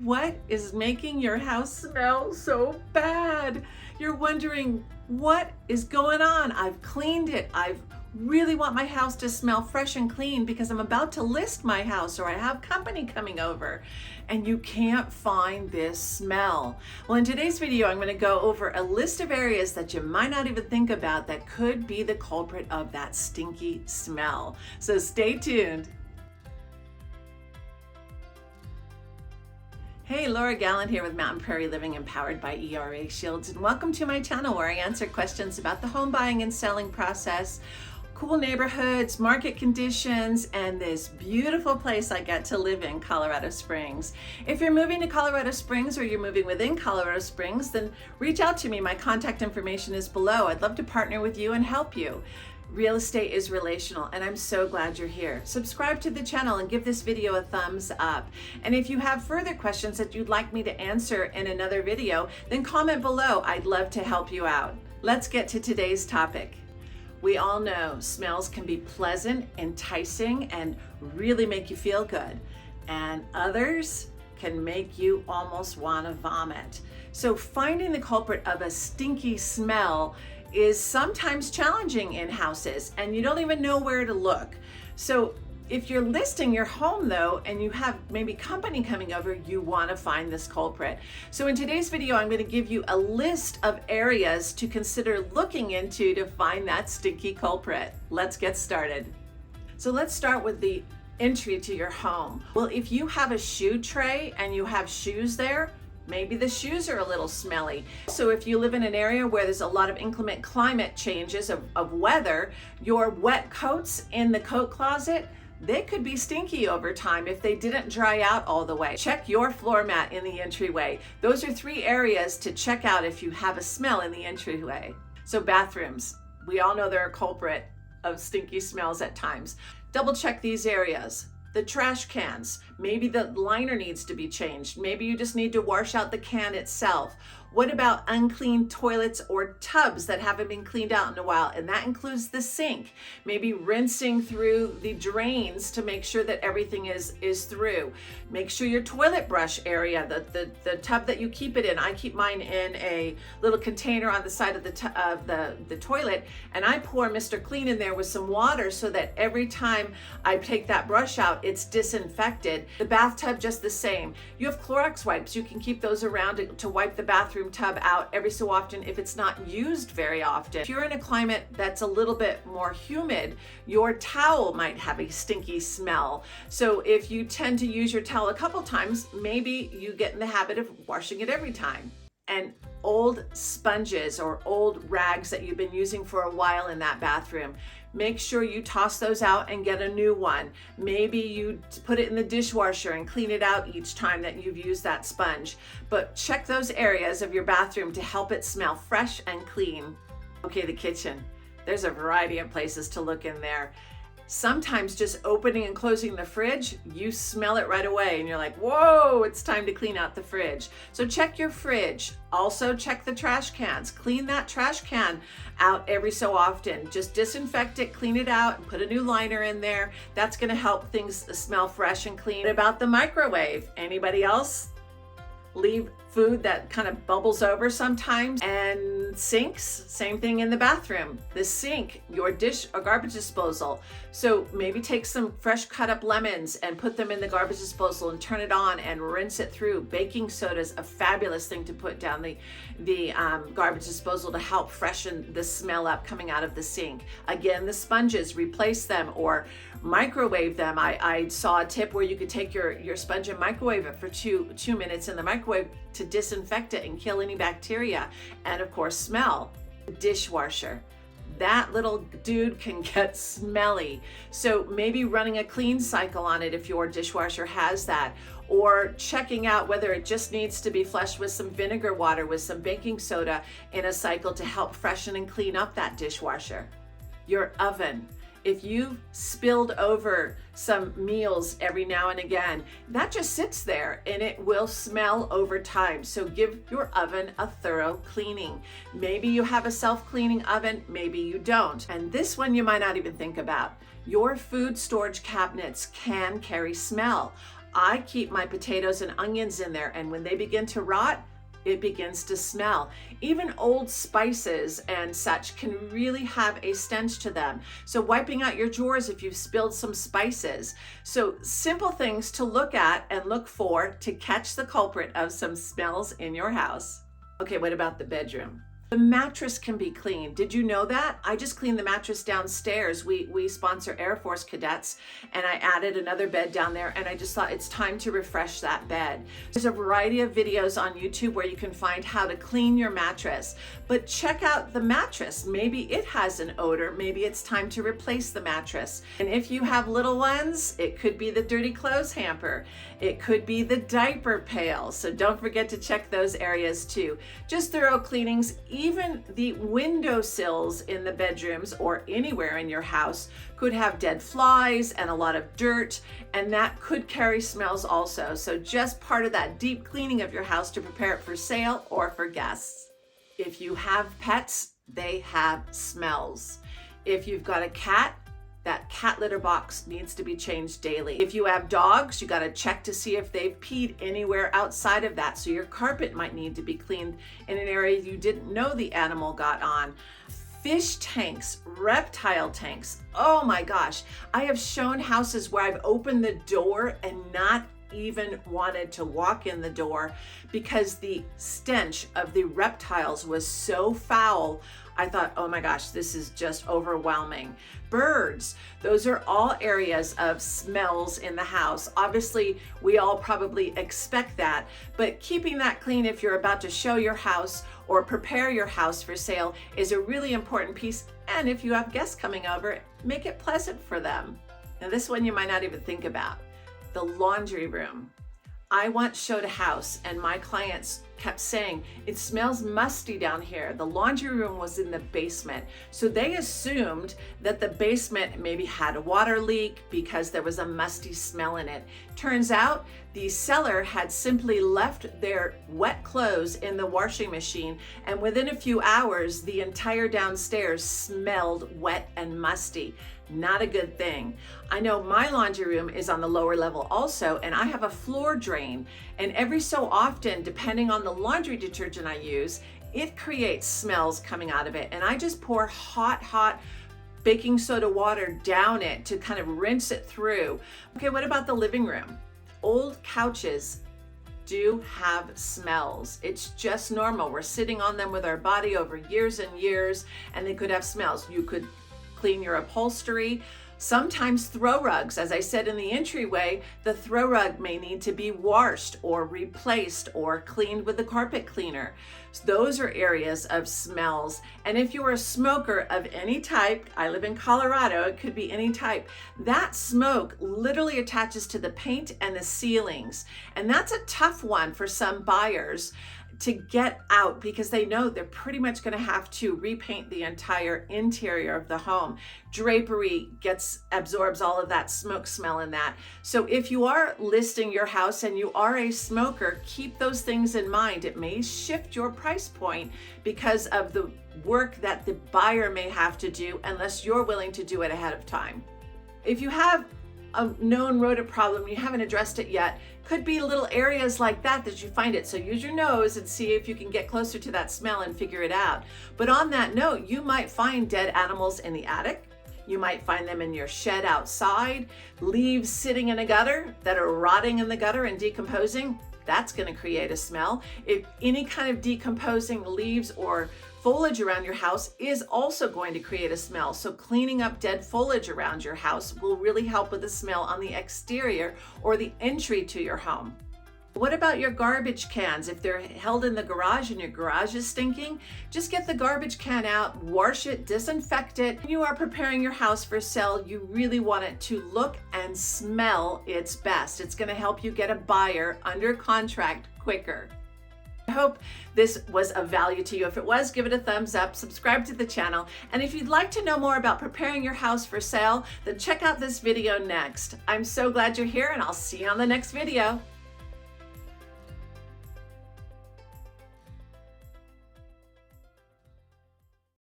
What is making your house smell so bad? You're wondering, what is going on? I've cleaned it. I really want my house to smell fresh and clean because I'm about to list my house or I have company coming over, and you can't find this smell. Well, in today's video, I'm going to go over a list of areas that you might not even think about that could be the culprit of that stinky smell. So stay tuned. Hey, Laura Gallant here with Mountain Prairie Living, empowered by ERA Shields, and welcome to my channel where I answer questions about the home buying and selling process, cool neighborhoods, market conditions, and this beautiful place I get to live in, Colorado Springs. If you're moving to Colorado Springs or you're moving within Colorado Springs, then reach out to me. My contact information is below. I'd love to partner with you and help you. Real estate is relational, and I'm so glad you're here. Subscribe to the channel and give this video a thumbs up. And if you have further questions that you'd like me to answer in another video, then comment below. I'd love to help you out. Let's get to today's topic. We all know smells can be pleasant, enticing, and really make you feel good. And others can make you almost want to vomit. So finding the culprit of a stinky smell is sometimes challenging in houses, and you don't even know where to look. So if you're listing your home though, and you have maybe company coming over, you want to find this culprit. So in today's video, I'm going to give you a list of areas to consider looking into to find that stinky culprit. Let's get started. So let's start with the entry to your home. Well, if you have a shoe tray and you have shoes there, maybe the shoes are a little smelly. So if you live in an area where there's a lot of inclement climate changes of weather, your wet coats in the coat closet, they could be stinky over time if they didn't dry out all the way. Check your floor mat in the entryway. Those are 3 areas to check out if you have a smell in the entryway. So bathrooms, we all know they're a culprit of stinky smells at times. Double check these areas. The trash cans, maybe the liner needs to be changed. Maybe you just need to wash out the can itself. What about unclean toilets or tubs that haven't been cleaned out in a while? And that includes the sink. Maybe rinsing through the drains to make sure that everything is through. Make sure your toilet brush area, the tub that you keep it in. I keep mine in a little container on the side of the toilet, and I pour Mr. Clean in there with some water so that every time I take that brush out, it's disinfected. The bathtub, just the same. You have Clorox wipes. You can keep those around to wipe the bathroom tub out every so often if it's not used very often. If you're in a climate that's a little bit more humid, your towel might have a stinky smell. So if you tend to use your towel a couple times, maybe you get in the habit of washing it every time. And old sponges or old rags that you've been using for a while in that bathroom, make sure you toss those out and get a new one. Maybe you put it in the dishwasher and clean it out each time that you've used that sponge. But check those areas of your bathroom to help it smell fresh and clean. Okay, the kitchen. There's a variety of places to look in there. Sometimes just opening and closing the fridge, you smell it right away and you're like, whoa, it's time to clean out the fridge. So check your fridge. Also check the trash cans. Clean that trash can out every so often. Just disinfect it, clean it out, and put a new liner in there. That's going to help things smell fresh and clean. What about the microwave? Anybody else leave food that kind of bubbles over sometimes? And sinks, same thing in the bathroom. The sink, your dish or garbage disposal. So maybe take some fresh cut up lemons and put them in the garbage disposal and turn it on and rinse it through. Baking soda is a fabulous thing to put down the garbage disposal to help freshen the smell up coming out of the sink. Again, the sponges, replace them or microwave them. I saw a tip where you could take your sponge and microwave it for two minutes in the microwave to disinfect it and kill any bacteria, and of course smell. Dishwasher, that little dude can get smelly, so maybe running a clean cycle on it if your dishwasher has that, or checking out whether it just needs to be flushed with some vinegar water with some baking soda in a cycle to help freshen and clean up that dishwasher. Your oven, if you spilled over some meals every now and again, that just sits there and it will smell over time. So give your oven a thorough cleaning. Maybe you have a self-cleaning oven, maybe you don't. And this one you might not even think about. Your food storage cabinets can carry smell. I keep my potatoes and onions in there, and when they begin to rot, it begins to smell. Even old spices and such can really have a stench to them. So wiping out your drawers if you've spilled some spices. So simple things to look at and look for to catch the culprit of some smells in your house. Okay, what about the bedroom? The mattress can be cleaned. Did you know that? I just cleaned the mattress downstairs. We sponsor Air Force cadets, and I added another bed down there, and I just thought it's time to refresh that bed. There's a variety of videos on YouTube where you can find how to clean your mattress, but check out the mattress. Maybe it has an odor. Maybe it's time to replace the mattress. And if you have little ones, it could be the dirty clothes hamper. It could be the diaper pail. So don't forget to check those areas too. Just thorough cleanings. Even the windowsills in the bedrooms or anywhere in your house could have dead flies and a lot of dirt, and that could carry smells also. So just part of that deep cleaning of your house to prepare it for sale or for guests. If you have pets, they have smells. If you've got a cat, that cat litter box needs to be changed daily. If you have dogs, you got to check to see if they've peed anywhere outside of that. So your carpet might need to be cleaned in an area you didn't know the animal got on. Fish tanks, reptile tanks. Oh my gosh. I have shown houses where I've opened the door and not even wanted to walk in the door because the stench of the reptiles was so foul. I thought, oh my gosh, this is just overwhelming. Birds, those are all areas of smells in the house. Obviously, we all probably expect that, but keeping that clean if you're about to show your house or prepare your house for sale is a really important piece. And if you have guests coming over, make it pleasant for them. Now, this one you might not even think about, the laundry room. I once showed a house and my clients kept saying, it smells musty down here. The laundry room was in the basement. So they assumed that the basement maybe had a water leak because there was a musty smell in it. Turns out the seller had simply left their wet clothes in the washing machine, and within a few hours, the entire downstairs smelled wet and musty. Not a good thing. I know my laundry room is on the lower level also, and I have a floor drain, and every so often, depending on the laundry detergent I use, it creates smells coming out of it, and I just pour hot baking soda water down it to kind of rinse it through. Okay, what about the living room? Old couches do have smells. It's just normal. We're sitting on them with our body over years and years, and they could have smells. You could clean your upholstery. Sometimes throw rugs, as I said in the entryway, the throw rug may need to be washed or replaced or cleaned with the carpet cleaner. So those are areas of smells. And if you're a smoker of any type, I live in Colorado, it could be any type, that smoke literally attaches to the paint and the ceilings. And that's a tough one for some buyers to get out because they know they're pretty much going to have to repaint the entire interior of the home. Drapery absorbs all of that smoke smell in that. So if you are listing your house and you are a smoker, keep those things in mind. It may shift your price point because of the work that the buyer may have to do unless you're willing to do it ahead of time. If you have a known rodent problem, you haven't addressed it yet, could be little areas like that you find it. So use your nose and see if you can get closer to that smell and figure it out. But on that note, you might find dead animals in the attic. You might find them in your shed outside, leaves sitting in a gutter that are rotting in the gutter and decomposing. That's going to create a smell. If any kind of decomposing leaves or foliage around your house is also going to create a smell. So cleaning up dead foliage around your house will really help with the smell on the exterior or the entry to your home. What about your garbage cans? If they're held in the garage and your garage is stinking, just get the garbage can out, wash it, disinfect it. When you are preparing your house for sale, you really want it to look and smell its best. It's going to help you get a buyer under contract quicker. I hope this was of value to you. If it was, give it a thumbs up, subscribe to the channel, and if you'd like to know more about preparing your house for sale, then check out this video next. I'm so glad you're here, and I'll see you on the next video.